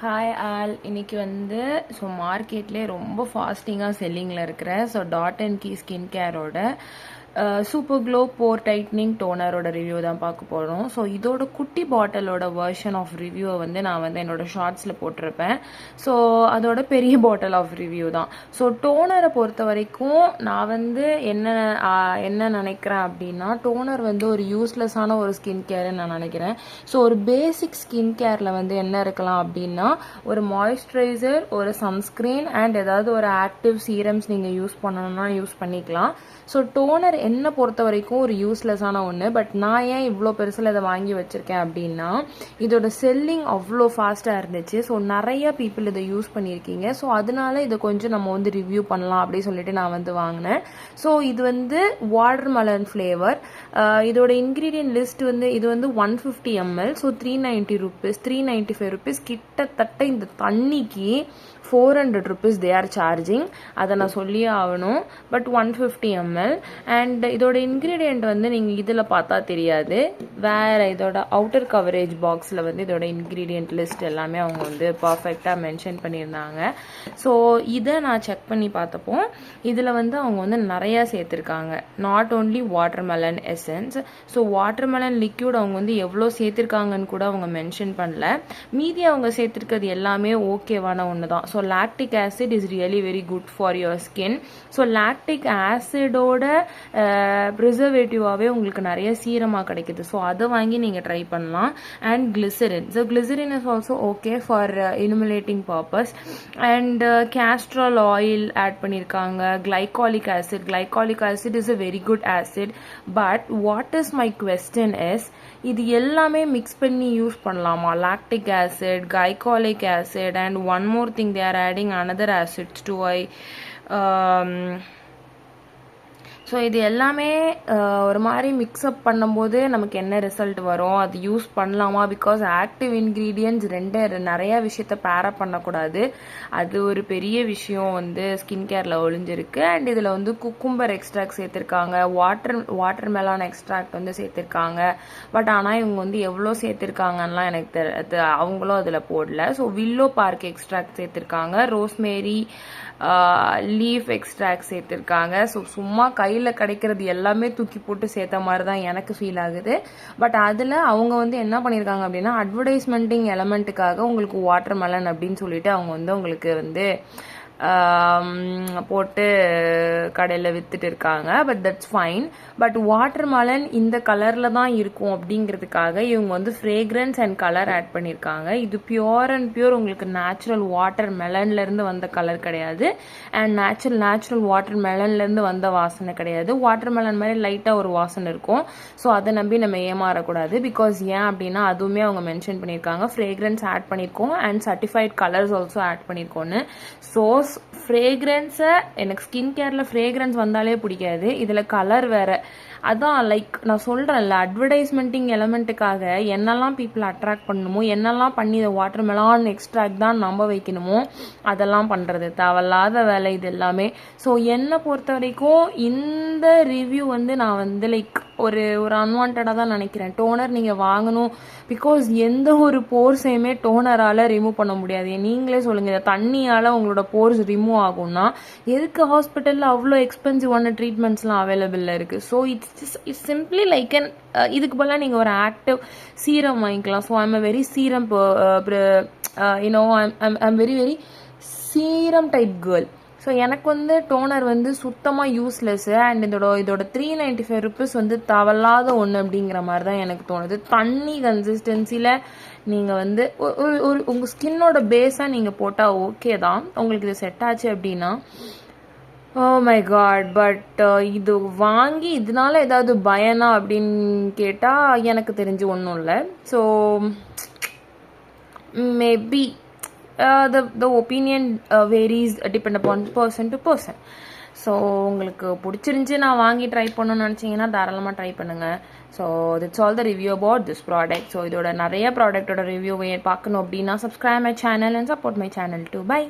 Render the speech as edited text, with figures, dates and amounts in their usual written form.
Hi all, இன்னைக்கு வந்து மார்க்கெட்லேயே ரொம்ப ஃபாஸ்டிங்காக செல்லிங்கில் இருக்கிற டாட் அண்ட் கீ ஸ்கின் கேரோட சூப்பர் க்ளோ போர் டைட்னிங் டோனரோட ரிவ்யூ தான் பார்க்க போகிறோம். இதோட குட்டி பாட்டிலோட வெர்ஷன் ஆஃப் ரிவ்யூவை வந்து நான் வந்து என்னோட ஷார்ட்ஸில் போட்டிருப்பேன். அதோட பெரிய பாட்டில் ஆஃப் ரிவ்யூ தான். டோனரை பொறுத்த வரைக்கும் நான் வந்து என்ன நினைக்கிறேன் அப்படின்னா, டோனர் வந்து ஒரு யூஸ்லெஸ்ஸான ஒரு ஸ்கின் கேர்ன்னு நான் நினைக்கிறேன். ஒரு பேசிக் ஸ்கின் கேரில் வந்து என்ன இருக்கலாம் அப்படின்னா, ஒரு மாய்ஸ்சரைசர், ஒரு சன்ஸ்க்ரீன் அண்ட் ஏதாவது ஒரு ஆக்டிவ் சீரம்ஸ் நீங்கள் யூஸ் பண்ணணும்னா யூஸ் பண்ணிக்கலாம். டோனர் என்ன பொறுத்த வரைக்கும் ஒரு யூஸ்லெஸ்ஸான ஒன்று. பட் நான் ஏன் இவ்வளோ பெருசில் இதை வாங்கி வச்சுருக்கேன் அப்படின்னா, இதோட செல்லிங் அவ்வளோ ஃபாஸ்ட்டாக இருந்துச்சு. நிறைய பீப்புள் இதை யூஸ் பண்ணியிருக்கீங்க. அதனால இதை கொஞ்சம் நம்ம வந்து ரிவ்யூ பண்ணலாம் அப்படின்னு சொல்லிட்டு நான் வந்து வாங்கினேன். இது வந்து வாட்டர்மெலன் ஃப்ளேவர். இதோட இன்க்ரீடியன்ட் லிஸ்ட் வந்து இது வந்து 150 ml. 390 rupees, 395 rupees. கிட்டத்தட்ட இந்த தண்ணிக்கு 400 rupees they are charging. அதை நான் சொல்லியே ஆகணும். But 150 ml. அண்ட் இதோட இன்க்ரீடியன்ட் வந்து நீங்கள் இதில் பார்த்தா தெரியாது. வேறு இதோட அவுட்டர் கவரேஜ் பாக்ஸில் வந்து இதோட இன்க்ரீடியன்ட் லிஸ்ட் எல்லாமே அவங்க வந்து பர்ஃபெக்டாக மென்ஷன் பண்ணியிருந்தாங்க. இதை நான் செக் பண்ணி பார்த்தப்போ இதில் வந்து அவங்க வந்து நிறையா சேர்த்துருக்காங்க. Not only watermelon essence. Watermelon liquid அவங்க வந்து எவ்வளோ சேர்த்துருக்காங்கன்னு கூட அவங்க மென்ஷன் பண்ணல. மீதி அவங்க சேர்த்துருக்கிறது எல்லாமே ஓகேவான ஒன்று தான். Lactic acid is really very good for your skin. Lactic ஆசிடோட ப்ரிசர்வேட்டிவாகவே உங்களுக்கு நிறைய சீரமாக கிடைக்குது. அதை வாங்கி நீங்கள் ட்ரை பண்ணலாம். And glycerin. Glycerin is also okay for emulating purpose. And castor oil add பண்ணியிருக்காங்க. Glycolic acid is a very good acid. But what is my question is, இது எல்லாமே மிக்ஸ் பண்ணி யூஸ் பண்ணலாமா? Lactic acid, glycolic acid and one more thing they are adding another acids to இது எல்லாமே ஒரு மாதிரி mix up பண்ணும்போது நமக்கு என்ன ரிசல்ட் வரும், அது யூஸ் பண்ணலாமா? பிகாஸ் ஆக்டிவ் இன்க்ரீடியன்ட்ஸ் நிறைய விஷயத்த பேரப் பண்ணக்கூடாது. அது ஒரு பெரிய விஷயம் வந்து ஸ்கின் கேரில் ஒழிஞ்சிருக்கு. அண்ட் இதில் வந்து குக்கும்பர் எக்ஸ்ட்ராக்ட் சேர்த்துருக்காங்க, வாட்டர் மெலான் எக்ஸ்ட்ராக்ட் வந்து சேர்த்துருக்காங்க. பட் ஆனால் இவங்க வந்து எவ்வளோ சேர்த்துருக்காங்கலாம் எனக்கு அவங்களும் அதில் போடல. வில்லோ பார்க் எக்ஸ்ட்ராக்ட் சேர்த்துருக்காங்க, ரோஸ்மேரி லீஃப் எக்ஸ்ட்ராக்ட் சேர்த்துருக்காங்க. சும்மா கையில் கிடைக்கிறது எல்லாமே தூக்கி போட்டு சேர்த்த மாதிரி தான் எனக்கு ஃபீல் ஆகுது. பட் அதில் அவங்க வந்து என்ன பண்ணியிருக்காங்க அப்படின்னா, அட்வர்டைஸ்மெண்டிங் எலமெண்ட்டுக்காக உங்களுக்கு வாட்டர்மெலன் அப்படின்னு சொல்லிட்டு அவங்க வந்து உங்களுக்கு வந்து போட்டு கடையில் வித்துட்டு இருக்காங்க. But that's fine. But watermelon இந்த கலரில் தான் இருக்கும் அப்படிங்கிறதுக்காக இவங்க வந்து ஃப்ரேக்ரன்ஸ் அண்ட் கலர் ஆட் பண்ணியிருக்காங்க. இது பியூர் அண்ட் பியூர் உங்களுக்கு நேச்சுரல் வாட்டர் மெலன்லேருந்து வந்த கலர் கிடையாது. அண்ட் நேச்சுரல் வாட்டர் மெலன்லேருந்து வந்த வாசனை கிடையாது. வாட்டர் மெலன் மாதிரி லைட்டாக ஒரு வாசனை இருக்கும். அதை நம்பி நம்ம ஏமாறக்கூடாது. பிகாஸ் ஏன் அப்படின்னா அதுவுமே அவங்க மென்ஷன் பண்ணியிருக்காங்க, ஃப்ரேக்ரன்ஸ் ஆட் பண்ணியிருக்கோம் and certified colours also add பண்ணியிருக்கோன்னு. ஃப்ரேக்ரன்ஸை எனக்கு ஸ்கின் கேரில் ஃப்ரேக்ரன்ஸ் வந்தாலே பிடிக்காது. இதில் கலர் வேற. அதான் லைக் நான் சொல்கிறேன்ல, அட்வர்டைஸ்மெண்டிங் எலமெண்ட்டுக்காக என்னெல்லாம் பீப்புள் அட்ராக்ட் பண்ணணுமோ, என்னெல்லாம் பண்ணி இதை வாட்டர்மெலான் எக்ஸ்ட்ராக்ட் தான் நம்ப வைக்கணுமோ அதெல்லாம் பண்ணுறது தேவையில்லாத வேலை இது எல்லாமே. என்னை பொறுத்த வரைக்கும் இந்த ரிவ்யூ வந்து நான் வந்து லைக் ஒரு அன்வான்டாக தான் நினைக்கிறேன். டோனர் நீங்கள் வாங்கணும், பிகாஸ் எந்த ஒரு போர்ஸையுமே டோனரால் ரிமூவ் பண்ண முடியாது. நீங்களே சொல்லுங்கள், தண்ணியால் உங்களோட போர்ஸ் ரிமூவ் ஆகும்னா எதுக்கு ஹாஸ்பிட்டலில் அவ்வளோ எக்ஸ்பென்சிவான ட்ரீட்மெண்ட்ஸ்லாம் அவைலபிளில் இருக்குது? இட்ஸ் சிம்பிளி லைக் அன் இதுக்கு பதிலாக நீங்கள் ஒரு ஆக்டிவ் சீரம் வாங்கிக்கலாம். I'm a very serum I'm very very serum type girl. எனக்கு வந்து டோனர் வந்து சுத்தமாக யூஸ்லெஸ்ஸு. அண்ட் இதோட 395 rupees வந்து தவறாத ஒன்று அப்படிங்கிற மாதிரி தான் எனக்கு தோணுது. தண்ணி கன்சிஸ்டன்சியில் நீங்கள் வந்து ஒரு உங்கள் ஸ்கின்னோட பேஸாக நீங்கள் போட்டால் ஓகே தான், உங்களுக்கு இது செட் ஆச்சு அப்படின்னா. Oh my God. பட் இது வாங்கி இதனால ஏதாவது பயனா அப்படின்னு கேட்டால் எனக்கு தெரிஞ்சு ஒன்றும் இல்லை. Maybe the opinion varies depend upon person to person. உங்களுக்கு பிடிச்சிருந்துச்சி நான் வாங்கி ட்ரை பண்ணணும்னு நினச்சிங்கன்னா தாராளமாக ட்ரை பண்ணுங்கள். that's all the review about this product. இதோட நிறைய ப்ராடக்டோட ரிவ்யூ பார்க்கணும் அப்படின்னா subscribe my channel and support my channel too. Bye.